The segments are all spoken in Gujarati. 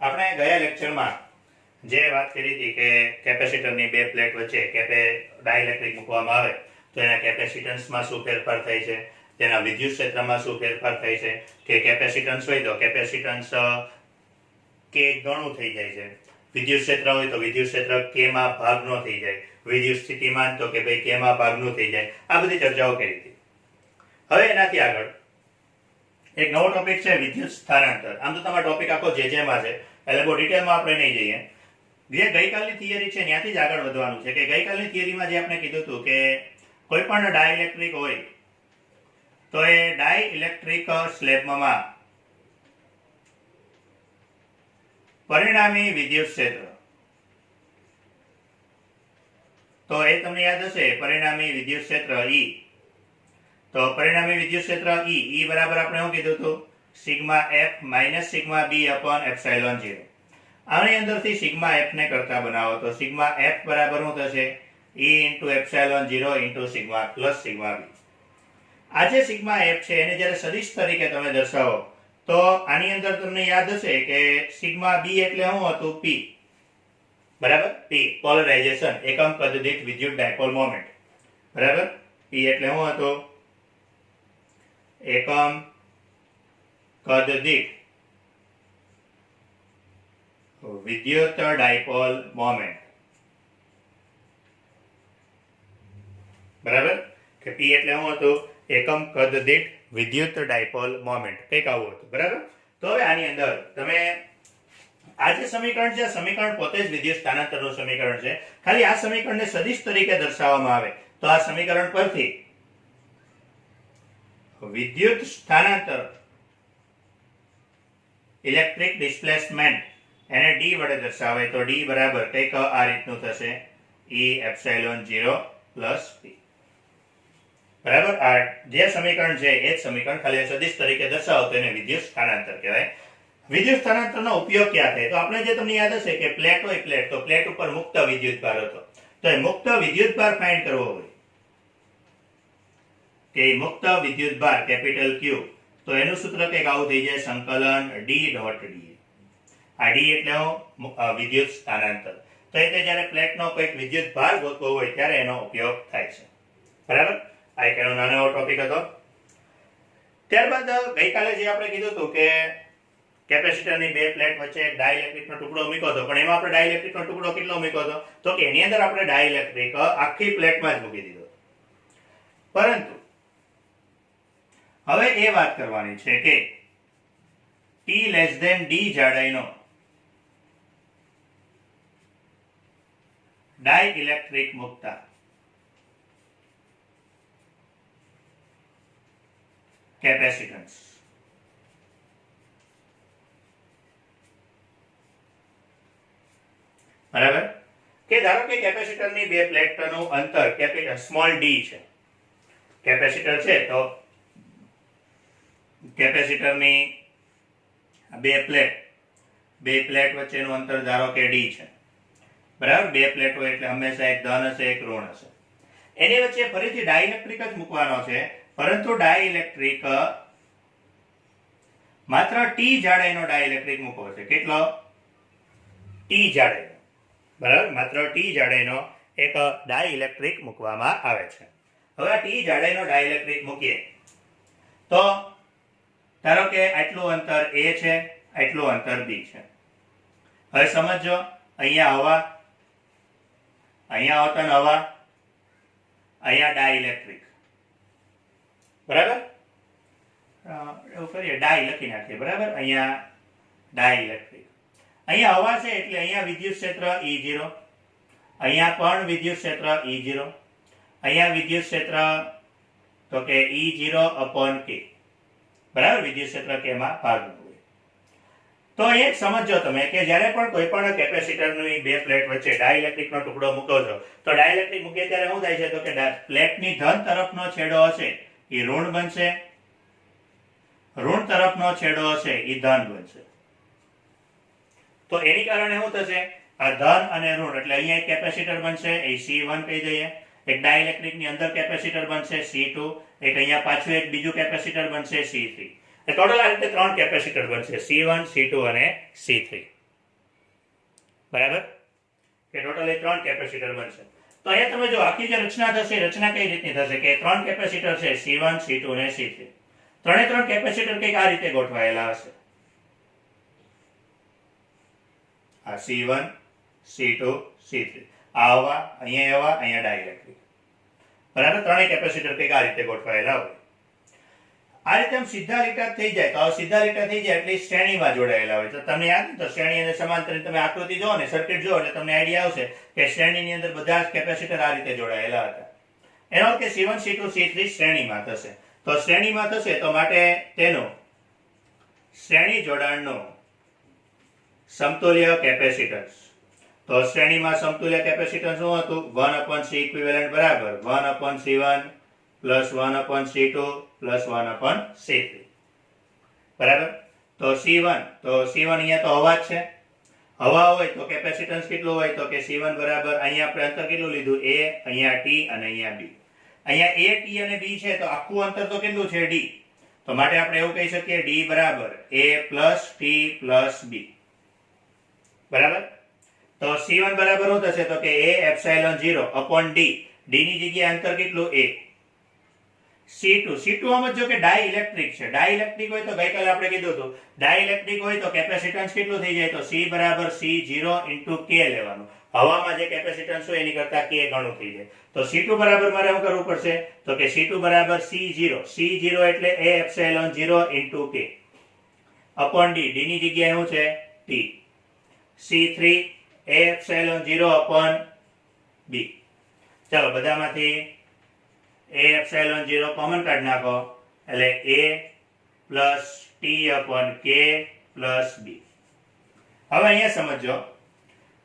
આપણે ગયા લેક્ચરમાં જે વાત કરી હતી કે કેપેસિટરની બે પ્લેટ વચ્ચે ડાઇલેક્ટ્રિક મૂકવામાં આવે તો એના કેપેસિટન્સમાં શું ફેરફાર થાય છે, તેના વિદ્યુત ક્ષેત્રમાં શું ફેરફાર થાય છે, કે કેપેસિટન્સ હોય તો કેપેસિટન્સ કે ગણું થઈ જાય છે, વિદ્યુત ક્ષેત્ર હોય તો વિદ્યુત ક્ષેત્ર કેમાં ભાગનો થઈ જાય, વિદ્યુત સ્થિતિમાન તો કે ભાઈ કેમાં ભાગનું થઈ જાય. આ બધી ચર્ચાઓ કરી હતી. હવે એનાથી આગળ એક નવો ટોપિક છે વિદ્યુત સ્થાનાંતર. આમ તો તમારો ટોપિક આખો જેમાં છે એટલે બહુ ડિટેલમાં આપણે નહીં જઈએ. જે ગઈકાલની થિયરી છે ત્યાંથી જ આગળ વધવાનું છે કે ગઈકાલની થિયરીમાં જે આપણે કીધું હતું કે કોઈ પણ ડાઇલેક્ટ્રિક હોય તો એ ડાઇલેક્ટ્રિક સ્લેબમાં પરિણામી વિદ્યુત ક્ષેત્ર, તો એ તમને યાદ હશે પરિણામી વિદ્યુત ક્ષેત્ર E. તો પરિણામી વિદ્યુત ક્ષેત્ર E બરાબર આપણે શું કીધું હતું, sigma F minus sigma B upon epsilon 0. આની અંદરથી સિગ્મા F ને કરતા બનાવો તો સિગ્મા F બરાબર શું થશે, E into epsilon 0 into sigma plus sigma B. આ જે સિગ્મા F છે એને જ્યારે સદિશ તરીકે તમે દર્શાવો તો આની અંદર તમને યાદ હશે કે સિગ્મા B એટલે શું હતું, P બરાબર, P પોલરાઇઝેશન, એકમ કદ દીઠ વિદ્યુત ડાયપોલ મોમેન્ટ બરાબર. P એટલે શું હતું, એકમ કદ દીઠ વિદ્યુત ડાયપોલ મોમેન્ટ બરાબર, કે P એટલે શું હતું, એકમ કદ દીઠ વિદ્યુત ડાયપોલ મોમેન્ટ, કંઈક આવું હતું બરાબર. તો હવે આની અંદર તમે આ જે સમીકરણ છે, સમીકરણ પોતે જ વિદ્યુત સ્થાનાંતરનું સમીકરણ છે. ખાલી આ સમીકરણને સદિશ તરીકે દર્શાવવામાં આવે તો આ સમીકરણ પરથી વિદ્યુત સ્થાનાંતર ઇલેક્ટ્રિક ડિસ્પ્લેસમેન્ટ એને D વડે દર્શાવે તો D બરાબર કંઈક આ રીતનું થશે, E એપ્સાઇલોન 0 પ્લસ P બરાબર. આ જે સમીકરણ છે એ જ સમીકરણ ખાલી સદિશ તરીકે દર્શાવો તો એને વિદ્યુત સ્થાનાંતર કહેવાય. વિદ્યુત સ્થાનાંતરનો ઉપયોગ ક્યાં થાય તો આપણે જે તમને યાદ હશે કે પ્લેટ હોય, પ્લેટ તો પ્લેટ ઉપર મુક્ત વિદ્યુતભાર હતો, તો એ મુક્ત વિદ્યુતભાર ફાઇન્ડ કરવો હોય કે મુક્ત વિદ્યુતભાર કેપિટલ Q, તો એનું સૂત્ર કંઈક આવું થઈ જાય, સંકલન D ડોટ D. આ D એટલે વિદ્યુત સ્થાનાંતર. તો એટલે જ્યારે પ્લેટનો કોઈક વિદ્યુતભાર ગોતવો હોય ત્યારે એનો ઉપયોગ થાય છે બરાબર. આ એક એનો નાનો એવો ટોપિક હતો. ત્યારબાદ ગઈકાલે જે આપણે કીધું હતું કે કેપેસિટરની બે પ્લેટ વચ્ચે એક ડાઇલેક્ટ્રિકનો ટુકડો મૂક્યો હતો, પણ એમાં આપણે ડાઇલેક્ટ્રિકનો ટુકડો કેટલો મૂક્યો હતો તો કે એની અંદર આપણે ડાઇલેક્ટ્રિક આખી પ્લેટમાં જ મૂકી દીધો. પરંતુ હવે એ વાત કરવાની છે કે T લેસ ધેન D જાડાઈનો ડાઇલેક્ટ્રિક મૂકતા કેપેસિટન્સ બરાબર, કે ધારો કે કેપેસિટરની બે પ્લેટનું અંતર સ્મોલ d છે. કેપેસિટર છે તો કેપેસિટરની બે પ્લેટ વચ્ચેનું અંતર ધારો કે d છે બરાબર. બે પ્લેટ હોય એટલે હંમેશા એક ધન હશે, એક ઋણ હશે. એની વચ્ચે ફરીથી ડાઇલેક્ટ્રિક જ મૂકવાનો છે, પરંતુ ડાઇલેક્ટ્રિક માત્ર T જાડાઈનો ડાઇલેક્ટ્રિક મૂકવો છે. કેટલો, T જાડાઈનો બરાબર, માત્ર T જાડાઈનો એક ડાઇલેક્ટ્રિક મૂકવામાં આવે છે. હવે આ T જાડાઈનો ડાઇલેક્ટ્રિક મૂકીએ તો ધારો કે આટલું અંતર A છે, આટલું અંતર B છે. હવે સમજો, અહીંયા હવા, અહીંયા હોતન હવા, અહીંયા ડાઇલેક્ટ્રિક બરાબર. એવું કરીએ, ડાઈ લખી નાખીએ બરાબર. અહીંયા ડાઇલેક્ટ્રિક, અહીંયા હવા છે એટલે અહીંયા વિદ્યુત ક્ષેત્ર E0, અહીંયા પણ વિદ્યુત ક્ષેત્ર E0, અહીંયા વિદ્યુત ક્ષેત્ર તો કે E0 અપોન K બરાબર. વિદ્યુત ક્ષેત્ર કેમાં ભાગનું હોય. તો એ સમજો તમે કે જ્યારે પણ કોઈ પણ કેપેસિટરની બે પ્લેટ વચ્ચે ડાઇલેક્ટ્રિકનો ટુકડો મૂકો છો તો ડાઇલેક્ટ્રિક મૂકીએ ત્યારે શું થાય છે તો કે પ્લેટની ધન તરફનો છેડો હશે એ ઋણ બનશે, ઋણ તરફનો છેડો હશે એ ધન બનશે. તો એની કારણે શું થશે, આ ધન અને ઋણ એટલે અહીંયા એક કેપેસિટર બનશે, એ C1 કહી દઈએ. એક ડાઇલેક્ટ્રિકની અંદર કેપેસિટર બનશે C2, એક અહીંયા પાછું એક બીજું કેપેસિટર બનશે C3. ટોટલ આ રીતે ત્રણ કેપેસિટર બનશે, C1, C2 અને C3 બરાબર, કે ટોટલી 3 કેપેસિટર બનશે. તો અહીંયા તમે જો આખી જે રચના થશે, રચના કઈ રીતની થશે કે 3 કેપેસિટર છે C1 C2 અને C3. ત્રણે 3 કેપેસિટર કંઈક આ રીતે ગોઠવાયેલા હશે. આ C1 C2 C3, આ હવા, અહીંયા હવા, અહીંયા ડાઇલેક્ટ્રિક. બરાબર, ત્રણેય કેપેસિટર કંઈક આ રીતે ગોઠવાયેલા હોય. આ રીતે સીધા લીટા થઈ જાય તો સીધા લીટા થઈ જાય એટલે શ્રેણીમાં જોડાયેલા હોય. તો તમને યાદ તો શ્રેણી અને સમાંતર તમે આકૃતિ જોવો ને, સર્કિટ જોવો એટલે તમને આઈડિયા આવશે કે શ્રેણીની અંદર બધા જ કેપેસિટર આ રીતે જોડાયેલા હતા. એનો અર્થ કે C1 C2 C3 શ્રેણીમાં થશે. તો શ્રેણીમાં થશે તો માટે તેનું શ્રેણી જોડાણનું સમતુલ્ય કેપેસિટન્સ. તો શ્રેણીમાં સમતુલ્ય કેપેસિટન્સ શું હતું? 1/C ઇક્વિવેલન્ટ બરાબર 1/C1 plus 1/C2 plus 1/C3. બરાબર, તો C1 અહીંયા તો હવા જ છે. હવા હોય તો કેપેસિટન્સ કેટલું હોય? તો કે C1 બરાબર, અહીંયા આપણે અંતર કેટલું લીધું? A, અહીંયા T અને અહીંયા B. અહીંયા A, T અને B છે તો આખું અંતર તો કેટલું છે? D. તો માટે આપણે એવું કહી શકીએ D બરાબર A plus T plus B. બરાબર, તો C1 બરાબર શું થશે? તો કે A epsilon 0 upon D. D ની જગ્યાએ અંતર કેટલું? A. C2 આમ જો કે ડાઇલેક્ટ્રિક છે. ડાઇલેક્ટ્રિક હોય તો ગઈકાલે આપણે કીધું હતું, ડાઇલેક્ટ્રિક હોય તો કેપેસિટન્સ કેટલું થઈ જાય? તો C બરાબર C0 into K લેવાનું. હવામાં જે કેપેસિટન્સ હોય એની કરતા K ગણું થઈ જાય. તો C2 બરાબર મારે શું કરવું પડશે? તો કે C2 બરાબર C0 એટલે A epsilon 0 into K upon D. D ની જગ્યાએ શું છે? T. C3 A epsilon 0 upon B. ચાલો બધામાંથી A એપ્સિલોન 0 કોમન કાઢી નાખો એટલે A plus T upon K plus B. હવે અહીંયા સમજો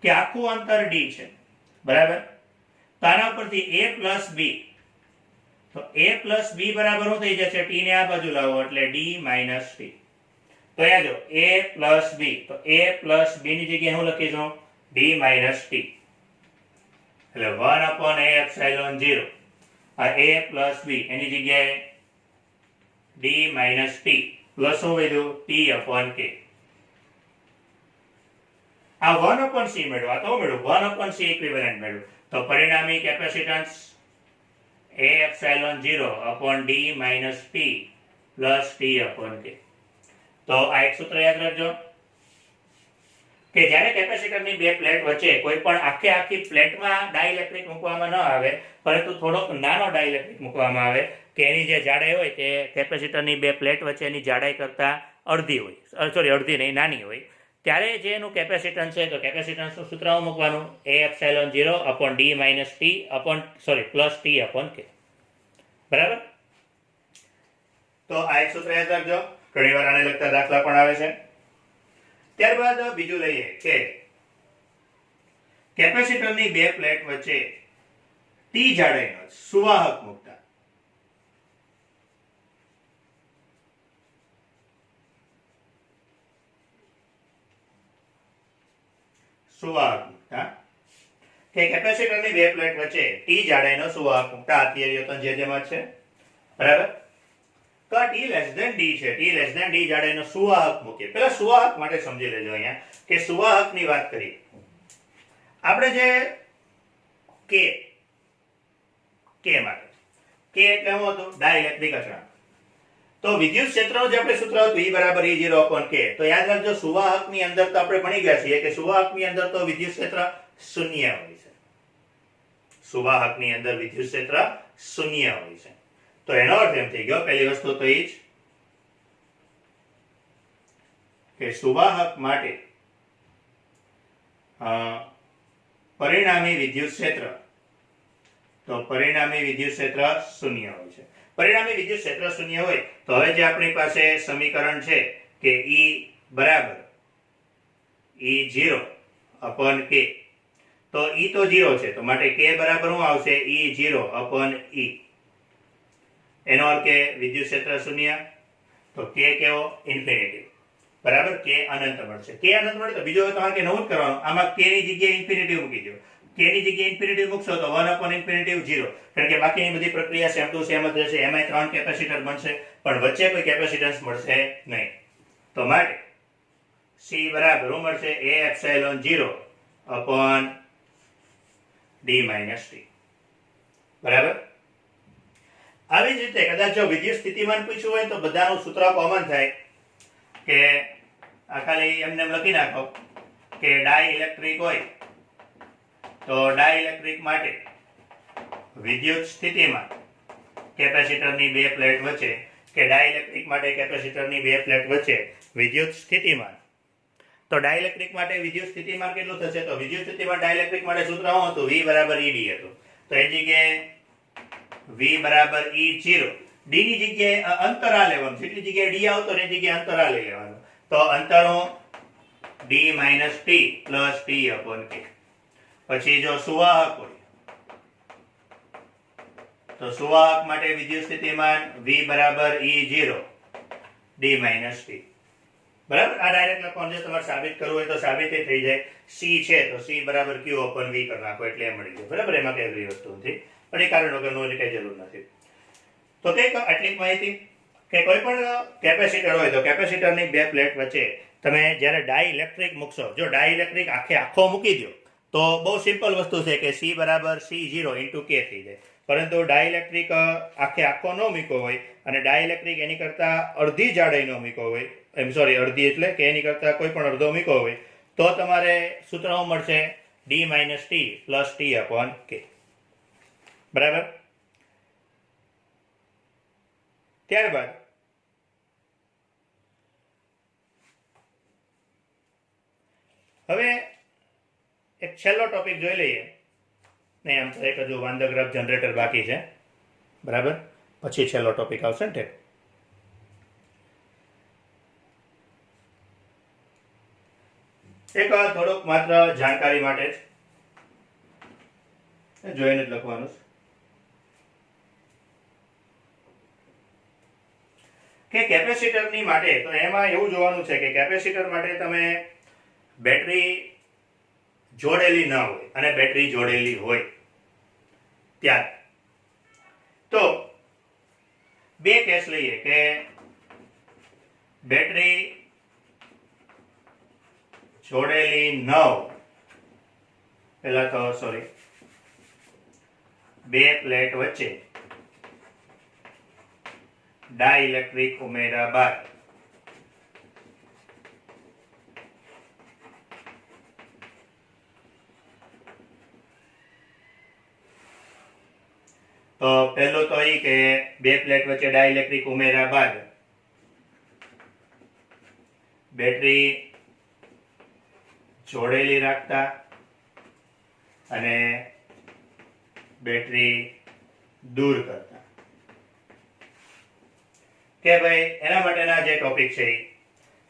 કે આખું અંતર D છે. બરાબર, તો આના ઉપરથી A પ્લસ B, તો A પ્લસ B બરાબર શું થઈ જશે? T ને આ બાજુ લાવો એટલે D માઇનસ T. તો અહીંયા જો A પ્લસ B, તો A પ્લસ B ની જગ્યાએ હું લખીશું? D minus T. એટલે 1/A એપ્સિલોન 0 આ A પ્લસ B એની જગ્યાએ D માઇનસ T પ્લસ શું વધ્યું? T upon K. આ 1/C મેળવ્યું, આ તો મેળવ્યું 1/C ઇક્વિવેલન્ટ મેળવ્યું. તો પરિણામી capacitance A epsilon 0 upon D minus T plus T upon K. તો આ એક સૂત્ર યાદ રાખજો કે જ્યારે કેપેસિટરની બે પ્લેટ વચ્ચે કોઈ પણ આખી પ્લેટમાં ડાઇલેક્ટ્રિક મૂકવામાં ન આવે, પરંતુ થોડોક નાનો ડાઇલેક્ટ્રિક મૂકવામાં આવે કે એની જે જાડાઈ હોય તે કેપેસિટરની બે પ્લેટ વચ્ચેની જાડાઈ કરતાં અડધી હોય, અડધી નહીં, નાની હોય, ત્યારે જે એનું કેપેસિટન્સ છે તો કેપેસિટન્સનું સૂત્ર મૂકવાનું A epsilon 0 upon D minus T plus T upon K. બરાબર, તો આ એક સૂત્ર યાદ રાખજો. ઘણી વાર આને લગતા દાખલા પણ આવે છે. ત્યારબાદ બીજું લઈએ કે કેપેસિટરની બે પ્લેટ વચ્ચે T જાડાઈનો સુવાહક મૂકતા. સુવાહક મૂકતા કે કેપેસિટરની બે પ્લેટ વચ્ચે T જાડાઈનો સુવાહક મૂકતા. આ થિયરીઓ તો જેમાં છે. બરાબર, તો આ T લેસ ધેન D છે. T લેસ ધેન D જાડાઈનો સુવાહક મૂકીએ. પેલા સુવાહક માટે સમજી લેજો અહીંયા કે સુવાહકની વાત કરીએ આપણે જે K માટે. K એટલે શું હતું? ડાઇલેક્ટ્રિક અચળાંક. તો વિદ્યુત ક્ષેત્રનું જે આપણે સૂત્ર હતું E બરાબર E0 અપોન K. તો યાદ રાખજો સુવાહકની અંદર તો આપણે ભણી ગયા છીએ કે સુવાહકની અંદર તો વિદ્યુત ક્ષેત્ર શૂન્ય હોય છે. સુવાહકની અંદર વિદ્યુત ક્ષેત્ર શૂન્ય હોય છે. તો એનો અર્થ એમ થઈ ગયો, પહેલી વસ્તુ તો એ જ કે સુવાહક માટે પરિણામી વિદ્યુત ક્ષેત્ર શૂન્ય હોય છે. પરિણામી વિદ્યુત ક્ષેત્ર શૂન્ય હોય તો હવે જે આપણી પાસે સમીકરણ છે કે E બરાબર E0 અપોન K. તો E તો 0 છે તો માટે K બરાબર શું આવશે? E0 upon E. એનો અર્થ કે વિદ્યુત ક્ષેત્ર શૂન્ય, તો K કેવો? ઇન્ફિનિટી. બરાબર, K અનંત મળશે. K અનંત મળે તો બીજો તમારે કે નવું જ કરવાનું, આમાં K ની જગ્યાએ ઇન્ફિનિટી મૂકી દો. K ની જગ્યાએ ઇન્ફિનિટી મૂકશો તો 1/∞0, કારણ કે બાકીની બધી પ્રક્રિયા સેમ ટુ સેમ જ રહેશે. એમાં 3 કેપેસિટર બનશે પણ વચ્ચે કોઈ કેપેસિટન્સ મળશે નહીં. તો માટે C બરાબર શું મળશે? A epsilon 0 upon D minus T. बराबर। આવી જ રીતે કદાચ જો વિદ્યુત સ્થિતિમાન પૂછ્યું હોય તો બધાનું સૂત્ર કોમન થાય કે આ ખાલી એમને લખી નાખો કે ડાઇલેક્ટ્રિક હોય તો ડાઇલેક્ટ્રિક માટે વિદ્યુત સ્થિતિમાન કેપેસિટરની બે પ્લેટ વચ્ચે કે ડાઇલેક્ટ્રિક માટે કેપેસિટરની બે પ્લેટ વચ્ચે વિદ્યુત સ્થિતિમાન, તો ડાઇલેક્ટ્રિક માટે વિદ્યુત સ્થિતિમાન કેટલું થશે? તો વિદ્યુત સ્થિતિમાન ડાઇલેક્ટ્રિક માટે સૂત્ર શું હતું? V બરાબર ED હતું. તો એ જગ્યાએ V બરાબર E0, D ની જગ્યાએ અંતરાલ લેવાનું, જેટલી જગ્યાએ D આવતો ને એ જગ્યાએ અંતરાલ લેવાનું. તો અંતરો D minus T plus T upon K. પછી જો સુવાહક હોય તો સુવાહક માટે વિદ્યુત સ્થિતિમાન V બરાબર E0 D માઇનસ T. બરાબર. આ ડાયરેક્ટ લખવાનું છે, તમારે સાબિત કરવું હોય તો સાબિત થઈ જાય. C છે તો C બરાબર Q અપોન V કરી નાખો એટલે એ મળી જાય. બરાબર. એમાં કઈ અઘરી વસ્તુ નથી, પણ એ કારણ વગરનું કઈ જરૂર નથી. તો કંઈક આટલી માહિતી કે કોઈ પણ કેપેસિટર હોય તો કેપેસિટરની બે પ્લેટ વચ્ચે તમે જ્યારે ડાઇલેક્ટ્રિક મૂકશો, જો ડાઇલેક્ટ્રિક આખો મૂકી દો તો બહુ સિમ્પલ વસ્તુ છે કે C બરાબર C0 ઇન્ટુ K થઈ જાય. પરંતુ ડાઇલેક્ટ્રિક આખો ન મૂક્યો હોય અને ડાઇલેક્ટ્રિક એની કરતાં અડધી જાડાઈનો મૂક્યો હોય, અડધી એટલે કે એની કરતાં કોઈ પણ અડધો મૂક્યો હોય તો તમારે સૂત્ર શું મળશે? D minus T plus T upon K. બરાબર. ત્યારબાદ હવે એક છેલ્લો ટોપિક જોઈ લઈએ. નહીં, આમ તો એક હજુ વાંદગ્રાફ જનરેટર બાકી છે. બરાબર. પછી છેલ્લો ટોપિક આવશે ને. એક થોડુંક માત્ર જાણકારી માટે જ જોઈને જ લખવાનું કે કેપેસિટરની માટે તો એમાં એવું જોવાનું છે કે કેપેસિટર માટે તમે બેટરી જોડેલી ન હોય અને બેટરી જોડેલી હોય ત્યારે તો બે કેસ લઈએ કે બેટરી જોડેલી ન હોય, પેલા તો બે પ્લેટ વચ્ચે ડાઇલેક્ટ્રિક ઉમેરા બાદ તો પહેલું તો એ કે બે પ્લેટ વચ્ચે ડાઇલેક્ટ્રિક ઉમેરા બાદ બેટરી જોડેલી રાખતા અને બેટરી દૂર કરતા. કે ભાઈ એના માટેના જે ટોપિક છે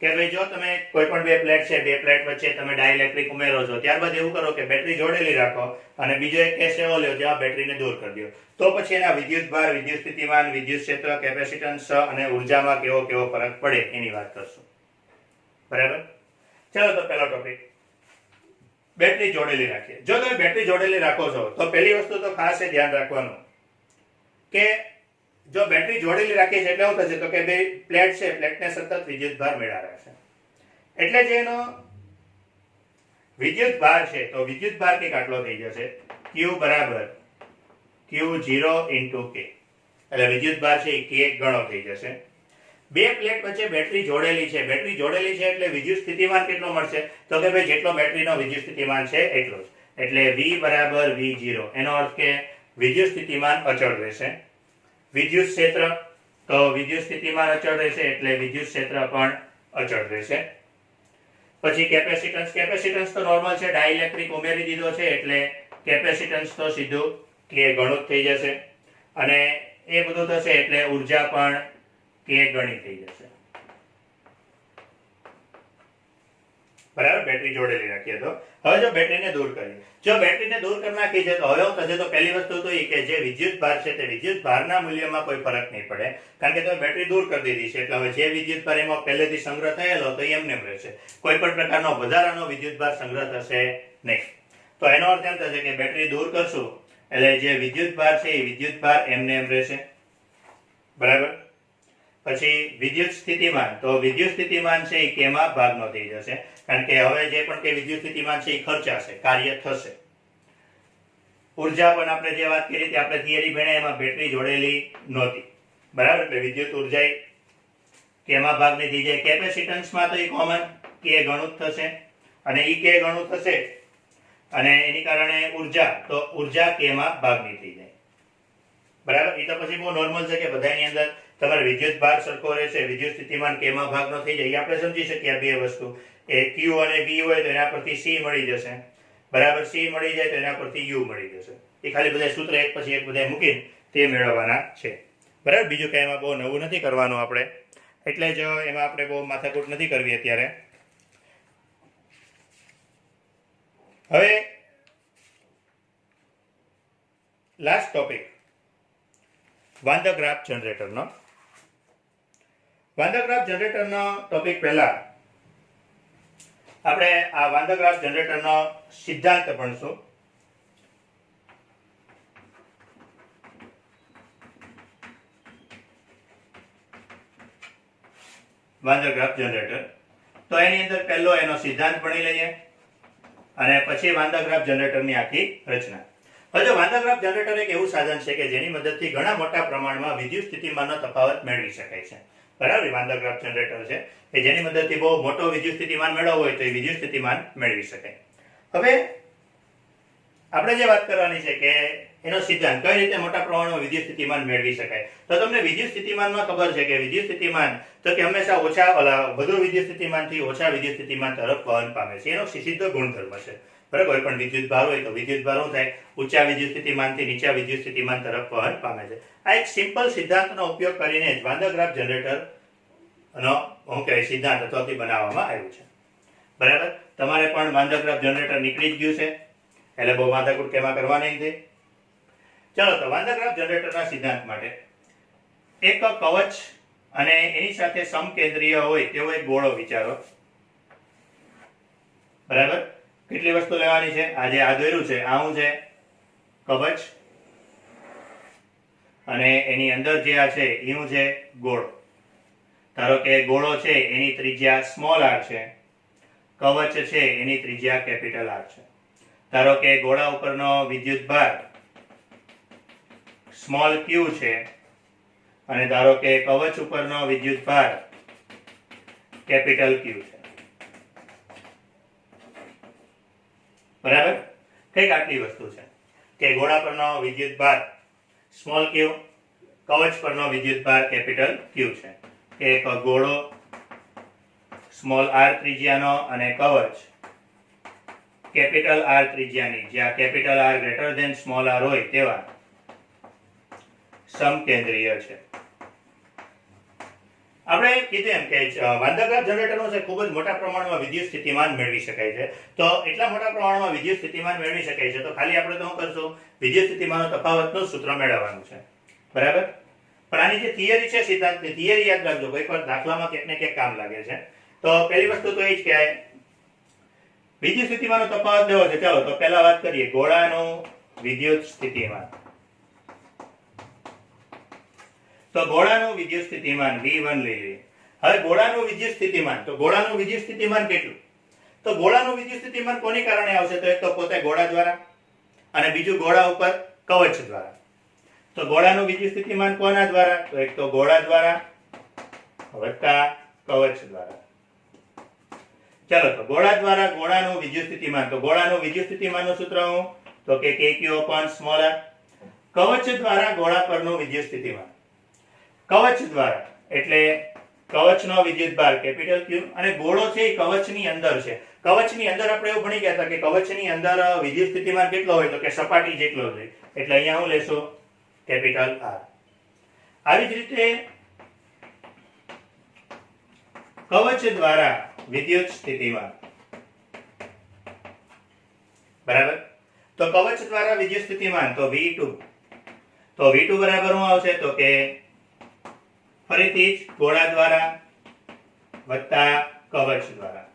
કે ભાઈ જો તમે કોઈ પણ બે પ્લેટ છે, બે પ્લેટ વચ્ચે તમે ડાઇલેક્ટ્રિક ઉમેરો છો, ત્યારબાદ એવું કરો કે બેટરી જોડેલી રાખો અને બીજો એક કેસ એવો લ્યો જ્યાં બેટરીને દૂર કરી દો. તો પછી એના વિદ્યુત ભાર, વિદ્યુત સ્થિતિમાન, વિદ્યુત ક્ષેત્ર, કેપેસિટન્સ અને ઉર્જામાં કેવો ફરક પડે એની વાત કરશું. બરાબર. ચાલો તો પહેલો ટોપિક બેટરી જોડેલી રાખીએ. જો તમે બેટરી જોડેલી રાખો છો તો પહેલી વસ્તુ તો ખાસ એ ધ્યાન રાખવાનું કે જો બેટરી જોડેલી રાખીએ છીએ એટલે શું થશે તો કે બે પ્લેટ છે, પ્લેટને સતત વિદ્યુત ભાર મેળા રહેશે. એટલે જે એનો વિદ્યુત ભાર છે તો વિદ્યુત ભાર કંઈક આટલો થઈ જશે, Q બરાબર Q0 ઇન્ટુ K. એટલે વિદ્યુત ભાર છે એ K ગણો થઈ જશે. બે પ્લેટ વચ્ચે બેટરી જોડેલી છે, બેટરી જોડેલી છે એટલે વિદ્યુત સ્થિતિમાન કેટલો મળશે તો કે ભાઈ જેટલો બેટરીનો વિદ્યુત સ્થિતિમાન છે એટલો જ. એટલે V બરાબર V0, એનો અર્થ કે વિદ્યુત સ્થિતિમાન અચળ રહેશે. વિદ્યુત ક્ષેત્ર તો વિદ્યુત સ્થિતિમાન અચળ રહેશે એટલે વિદ્યુત ક્ષેત્ર પણ અચળ રહેશે. પછી કેપેસિટન્સ તો નોર્મલ છે, ડાઇલેક્ટ્રિક ઉમેરી દીધો છે એટલે કેપેસિટન્સ તો સીધું K ગણું જ થઈ જશે અને એ બધું થશે એટલે ઉર્જા પણ K ગણી થઈ જશે. બરાબર. બેટરી જોડેલી રાખીએ તો હવે જો બેટરીને દૂર કરીએ, જો બેટરીને દૂર કરી નાખી છે તો હવે શું થશે તો પહેલી વસ્તુ તો એ કે જે વિદ્યુત ભાર છે તે વિદ્યુત ભારના મૂલ્યમાં કોઈ ફરક નહીં પડે, કારણ કે તમે બેટરી દૂર કરી દીધી છે એટલે હવે જે વિદ્યુત ભાર એમાં પહેલેથી સંગ્રહ થયેલો તો એમને રહેશે. કોઈ પણ પ્રકારનો વધારાનો વિદ્યુત ભાર સંગ્રહ થશે નહીં. તો એનો અર્થ એમ થશે કે બેટરી દૂર કરશું એટલે જે વિદ્યુત ભાર છે એ વિદ્યુત ભાર એમને રહેશે. બરાબર. પછી વિદ્યુત સ્થિતિમાન, તો વિદ્યુત સ્થિતિમાન છે એ કેમાં ભાગનો થઈ જશે, કારણ કે હવે જે પણ કે વિદ્યુત સ્થિતિમાન છે એ ખર્ચાશે, કાર્ય થશે. ઉર્જા પણ આપણે જે વાત કરી હતી, આપણે થિયરી ભણ્યા એમાં બેટરી જોડેલી નહોતી, બરાબર. એટલે વિદ્યુત ઉર્જા કેમાં ભાગની થઈ જાય. કેપેસિટન્સમાં તો એ કોમન કે ગણું જ થશે, અને ઈ કે ગણું થશે, અને એની કારણે ઉર્જા, તો ઉર્જા કેમાં ભાગની થઈ જાય, બરાબર. એ તો પછી બહુ નોર્મલ છે કે બધાની અંદર તમારે વિદ્યુત ભાર સરખો રહેશે, વિદ્યુત સ્થિતિમાન કેમાં ભાગનો થઈ જાય. આપણે સમજી શકીએ આ બે વસ્તુ, એ Q અને V હોય તો એના પરથી C મળી જશે, બરાબર. C મળી જાય તો એના પરથી U મળી જશે. એ ખાલી બધા સૂત્ર એક પછી એક બધા મૂકીને તે મેળવવાના છે, બરાબર. બીજું કંઈ એમાં બહુ નવું નથી કરવાનું આપણે, એટલે જ એમાં આપણે બહુ માથાકૂટ નથી કરવી અત્યારે. હવે last topic, van de graph જનરેટરનો. વાન ધ ગ્રાફ જનરેટરનો ટોપિક પહેલા આપણે આ વાન ધ ગ્રાફ જનરેટરનો સિદ્ધાંત ભણશું. વાન ધ ગ્રાફ જનરેટર, તો એની અંદર પહેલો એનો સિદ્ધાંત ભણી લઈએ, અને પછી વાન ધ ગ્રાફ જનરેટરની આખી રચના. હવે વાન ધ ગ્રાફ જનરેટર એક એવું સાધન છે કે જેની મદદથી ઘણા મોટા પ્રમાણમાં વિદ્યુત સ્થિતિમાનનો તફાવત મેળવી શકાય છે, બરાબર. વાન ધ ગ્રાફ જનરેટર છે કે જેની મદદથી બહુ મોટો વિદ્યુત સ્થિતિમાન મેળવવો હોય તો એ વિદ્યુત સ્થિતિમાન મેળવી શકાય. હવે આપણે જે વાત કરવાની છે કે એનો સિદ્ધાંત, કઈ રીતે મોટા પ્રમાણમાં વિદ્યુત સ્થિતિમાન મેળવી શકાય. તો તમને વિદ્યુત સ્થિતિમાનમાં ખબર છે કે વિદ્યુત સ્થિતિમાન તો કે હંમેશા વધુ વિદ્યુત સ્થિતિમાનથી ઓછા વિદ્યુત સ્થિતિમાન તરફ વહન પામે છે. એનો સીધો ગુણધર્મ છે, બરાબર. કોઈ પણ વિદ્યુત ભાર હોય તો વિદ્યુત ભાર શું થાય, ઊંચા વિદ્યુત સ્થિતિમાનથી નીચા વિદ્યુત સ્થિતિમાન તરફ વહન પામે છે. આ એક સિમ્પલ સિદ્ધાંતનો ઉપયોગ કરીને જ વાન ધ ગ્રાફ જનરેટરનો સિદ્ધાંત અથવાથી બનાવવામાં આવ્યું છે, બરાબર. તમારે પણ વાન ધ ગ્રાફ જનરેટર નીકળી જ ગયું છે, એટલે બહુ માથાકૂટ કેમાં કરવાની નથી. ચલો, તો વાન ધ ગ્રાફ જનરેટરના સિદ્ધાંત માટે એક કવચ અને એની સાથે સમકેન્દ્રીય હોય તેવો એક ગોળો વિચારો, બરાબર. કેટલી વસ્તુ લેવાની છે, આ જે આ દોર્યું છે આ શું છે, કવચ, અને એની અંદર જે આ છે એ શું છે, ગોળો. ધારો કે ગોળો છે એની ત્રિજ્યા સ્મોલ r છે, કવચ છે એની ત્રિજ્યા કેપિટલ R છે. ધારો કે ગોળા ઉપરનો વિદ્યુત ભાર સ્મોલ q છે, અને ધારો કે કવચ ઉપરનો વિદ્યુત ભાર કેપિટલ Q છે, બરાબર. કઈક આટલી વસ્તુ છે કે ગોળા પરનો વિદ્યુત ભાર સ્મોલ q, કવચ પરનો વિદ્યુત ભાર કેપિટલ Q છે. એક ગોળો સ્મોલ r ત્રિજ્યાનો અને કવચ કેપિટલ R ત્રિજ્યાની, જ્યાં capital R greater than small r હોય તેવા સમકેન્દ્રીય છે. આપણે કીધું એમ કે વાન ધ ગ્રાફ જનરેટરનો છે ખૂબ જ મોટા પ્રમાણમાં વિદ્યુત સ્થિતિમાન મેળવી શકાય છે. તો એટલા મોટા પ્રમાણમાં વિદ્યુત સ્થિતિમાન મેળવી શકાય છે તો ખાલી આપણે તો શું કરશું, વિદ્યુત સ્થિતિમાનનો તફાવતનું સૂત્ર મેળવવાનું છે, બરાબર. પણ આની જે થિયરી છે, સિદ્ધાંતની થિયરી યાદ રાખજો, કોઈ પણ દાખલામાં ક્યાંક ને ક્યાંક કામ લાગે છે. તો પહેલી વસ્તુ તો એ જ કે વિદ્યુત સ્થિતિમાનનો તફાવત લેવો છે. ચાલો, તો પહેલા વાત કરીએ ગોળાનું વિદ્યુત સ્થિતિમાન. તો ગોળાનું વિદ્યુત સ્થિતિમાન V1 લઈ લઈએ. હવે ગોળાનું વિદ્યુત સ્થિતિમાન, તો ગોળાનું વિદ્યુત સ્થિતિમાન કેટલું, તો ગોળાનું વિદ્યુત સ્થિતિમાન કોની કારણે આવશે, તો એક તો પોતે ગોળા દ્વારા, અને બીજું ગોળા ઉપર કવચ દ્વારા. તો ગોળાનું વિદ્યુત સ્થિતિમાન કોના દ્વારા, તો એક તો ગોળા દ્વારા વત્તા કવચ દ્વારા. ચાલો, તો ગોળા દ્વારા ગોળાનું વિદ્યુત સ્થિતિમાન, તો ગોળાનું વિદ્યુત સ્થિતિમાનનું સૂત્ર શું, તો કે kq/r. કવચ દ્વારા ગોળા પરનું વિદ્યુત સ્થિતિમાન, કવચ દ્વારા એટલે કવચનો વિદ્યુત ભાર કેપિટલ Q, અને ગોળો છે એ કવચની અંદર છે. કવચની અંદર આપણે એવું ભણી ગયા હતા કે કવચની અંદર વિદ્યુત સ્થિતિમાન કેટલો હોય, તો કે સપાટી જેટલો હોય, એટલે અહીંયા હું લેશું કેપિટલ R. આવી જ રીતે કવચ દ્વારા વિદ્યુત સ્થિતિમાન, બરાબર. તો કવચ દ્વારા વિદ્યુત સ્થિતિમાન તો V2, તો V2 બરાબર શું આવશે, તો કે ફરીથી જ ગોળા દ્વારા વત્તા કવચ દ્વારા,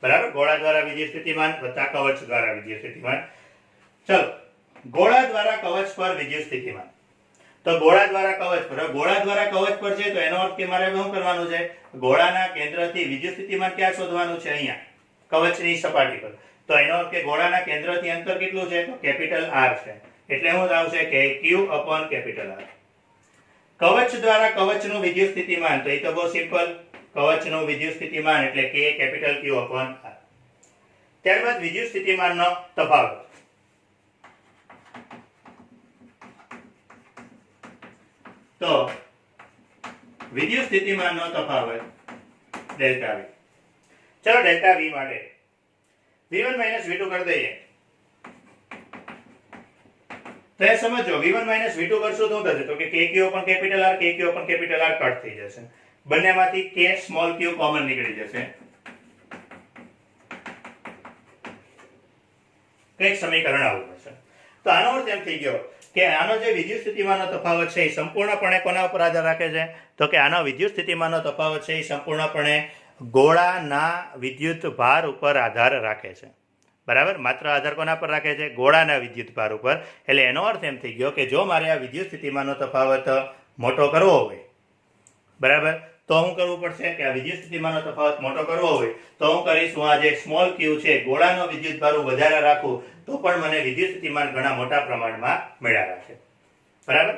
બરાબર. ગોળા દ્વારા વિદ્યુત સ્થિતિમાન વત્તા કવચ દ્વારા વિદ્યુત સ્થિતિમાન. ચલો, ગોળા દ્વારા કવચ પર વિદ્યુત સ્થિતિમાન, તો ગોળા દ્વારા કવચ પર. હવે ગોળા દ્વારા કવચ પર છે તો એનો અર્થ કે મારે શું કરવાનું છે? ગોળાના કેન્દ્રથી વિદ્યુત સ્થિતિમાન ક્યાં શોધવાનું છે? અહીંયા કવચની સપાટી પર. તો એનો અર્થ કે ગોળાના કેન્દ્રથી અંતર કેટલું છે? તો કેપિટલ R છે. એટલે શું આવશે કે Q/R. કવચ દ્વારા કવચનું વિદ્યુત સ્થિતિમાન, તો એ તો બહુ સિમ્પલ. કવચનું વિદ્યુત સ્થિતિમાન એટલે K કેપિટલ Q/R. ત્યારબાદ વિદ્યુત સ્થિતિમાનનો તફાવત. તો વિદ્યુત સ્થિતિમાનનો તફાવત ડેલ્ટા V. ચલો ડેલ્ટા V માટે V1 V2 કરી દઈએ. તો એ સમજો V1 V2 કરશું તો થશે તો કે KQ પણ કેપિટલ R, KQ પણ કેપિટલ R કટ થઈ જશે. બંનેમાંથી K સ્મોલ q કોમન નીકળી જશે. એક સમીકરણ આવું હશે. તો આનો અર્થ એમ થઈ ગયો કે આનો જે વિદ્યુત સ્થિતિમાનનો તફાવત છે એ સંપૂર્ણપણે કોના ઉપર આધાર રાખે છે? તો કે આનો વિદ્યુત સ્થિતિમાનનો તફાવત છે એ સંપૂર્ણપણે ગોળાના વિદ્યુત ભાર ઉપર આધાર રાખે છે. બરાબર? માત્ર આધાર કોના પર રાખે છે? ગોળાના વિદ્યુત ભાર ઉપર. એટલે એનો અર્થ એમ થઈ ગયો કે જો મારે આ વિદ્યુત સ્થિતિમાનનો તફાવત મોટો કરવો હોય, બરાબર, તો શું કરવું પડશે કે આ વિદ્યુત સ્થિતિમાનનો તફાવત મોટો કરવો હોય તો હું કરીશ, હું આ જે સ્મોલ q છે ગોળાનો વિદ્યુત ભાર વધારે રાખું તો પણ મને વિદ્યુત સ્થિતિમાન ઘણા મોટા પ્રમાણમાં મળ્યા રાખે. બરાબર?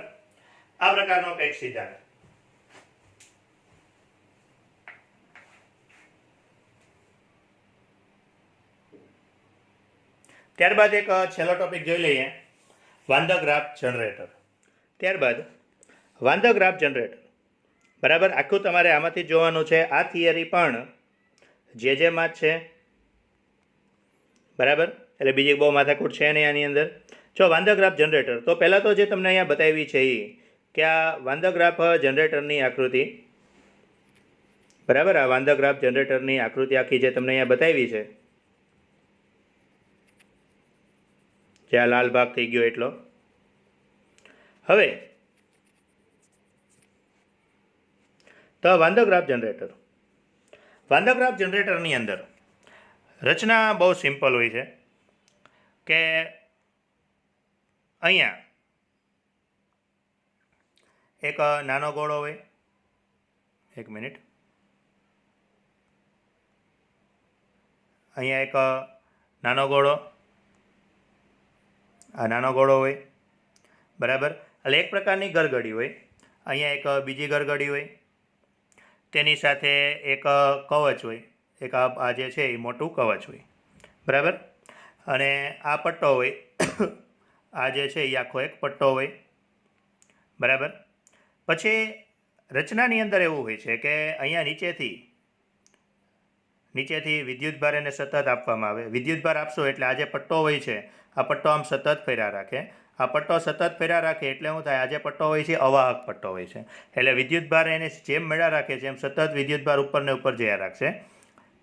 આ પ્રકારનો કંઈક સિદ્ધાંત. ત્યારબાદ એક છેલ્લો ટોપિક જોઈ લઈએ, વાન ધ ગ્રાફ જનરેટર. ત્યારબાદ વાન ધ ગ્રાફ જનરેટર. બરાબર? આખું તમારે આમાંથી જોવાનું છે. આ થિયરી પણ જેમાં જ છે. બરાબર? એટલે બીજી બહુ માથાકૂટ છે નહીં આની અંદર. જો વાન ધ ગ્રાફ જનરેટર, તો પહેલાં તો જે તમને અહીંયા બતાવી છે એ કે આ વાન ધ ગ્રાફ જનરેટરની આકૃતિ, બરાબર, આ વાન ધ ગ્રાફ જનરેટરની આકૃતિ આખી જે તમને અહીંયા બતાવી છે, જે આ લાલ ભાગ થઈ ગયો એટલો. હવે તો Van de Graaff generator, Van de Graaff જનરેટરની અંદર રચના બહુ સિમ્પલ હોય છે કે અહીંયા એક નાનો ગોળો હોય. એક મિનિટ. અહીંયા એક નાનો ગોળો, આ નાનો ગોળો હોય. બરાબર? એટલે એક પ્રકારની ગરગડી હોય. અહીંયા એક બીજી ગરગડી હોય. તેની સાથે એક કવચ હોય. એક આ જે છે એ મોટું કવચ હોય. બરાબર? અને આ પટ્ટો હોય. આ જે છે એ આખો એક પટ્ટો હોય. બરાબર? પછી રચનાની અંદર એવું હોય છે કે અહીંયા નીચેથી વિદ્યુતભાર એને સતત આપવામાં આવે. વિદ્યુતભાર આપશો એટલે આ જે પટ્ટો હોય છે આ પટ્ટો આમ સતત ફેર્યા રાખે. આ પટ્ટો સતત ફેર્યા રાખે એટલે શું થાય? આ જે પટ્ટો હોય છે અવાહક પટ્ટો હોય છે. એટલે વિદ્યુતભાર એને જેમ મળ્યા રાખે છે એમ સતત વિદ્યુતભાર ઉપર ને ઉપર જયા રાખશે.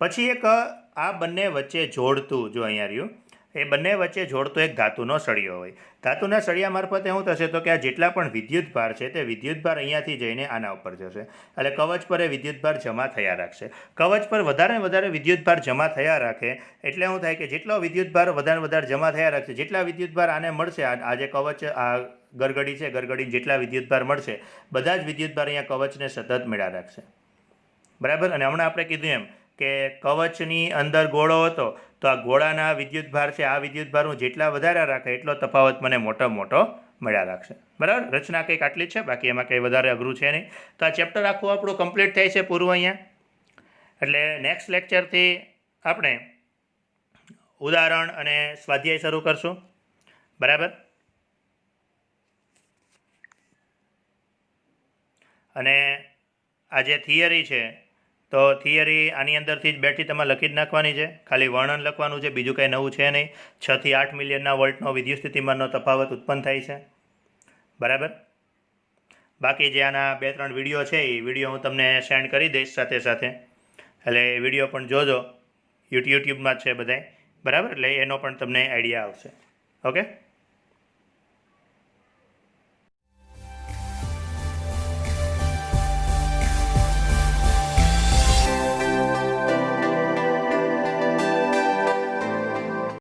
પછી એક આ બંને વચ્ચે જોડતું, જો અહીંયા રહ્યું, એ બંને વચ્ચે જોડતો એક ધાતુનો સળિયો હોય. ધાતુના સળિયા મારફતે શું થશે તો કે આ જેટલા પણ વિદ્યુતભાર છે તે વિદ્યુતભાર અહીંયાથી જઈને આના ઉપર જશે. એટલે કવચ પર એ વિદ્યુતભાર જમા થયા રાખશે. કવચ પર વધારે ને વધારે વિદ્યુતભાર જમા થયા રાખે એટલે શું થાય કે જેટલો વિદ્યુતભાર વધારે જમા થયા રાખશે, જેટલા વિદ્યુતભાર આને મળશે, આ જે કવચ, આ ગરગડી છે, ગરગડીને જેટલા વિદ્યુતભાર મળશે બધા જ વિદ્યુતભાર અહીંયા કવચને સતત મળ્યા રાખશે. બરાબર? અને હમણાં આપણે કીધું એમ કે કવચની અંદર ગોળો હતો તો આ ગોળાના વિદ્યુતભાર છે, આ વિદ્યુતભાર હું જેટલા વધારે રાખે એટલો તફાવત મને મોટો મળ્યા રાખશે. બરાબર? રચના કંઈક આટલી જ છે, બાકી એમાં કંઈ વધારે અઘરું છે નહીં. તો આ ચેપ્ટર આખું આપણું કમ્પ્લીટ થાય છે પૂરું અહીંયા. એટલે નેક્સ્ટ લેક્ચરથી આપણે ઉદાહરણ અને સ્વાધ્યાય શરૂ કરશું. બરાબર? અને આ જે થિયરી છે તો થિયરી આની અંદરથી જ બેઠી તમારે લખી જ નાખવાની છે. ખાલી વર્ણન લખવાનું છે, બીજું કંઈ નવું છે નહીં. 6 થી 8 મિલિયનના વોલ્ટનો વિદ્યુત સ્થિતિમાનનો તફાવત ઉત્પન્ન થાય છે. બરાબર? બાકી જે આના 2-3 વિડીયો છે એ વિડીયો હું તમને સેન્ડ કરી દઈશ સાથે. એટલે એ વિડીયો પણ જોજો. યુટ્યુબમાં જ છે બધાય. બરાબર? એટલે એનો પણ તમને આઈડિયા આવશે. ઓકે?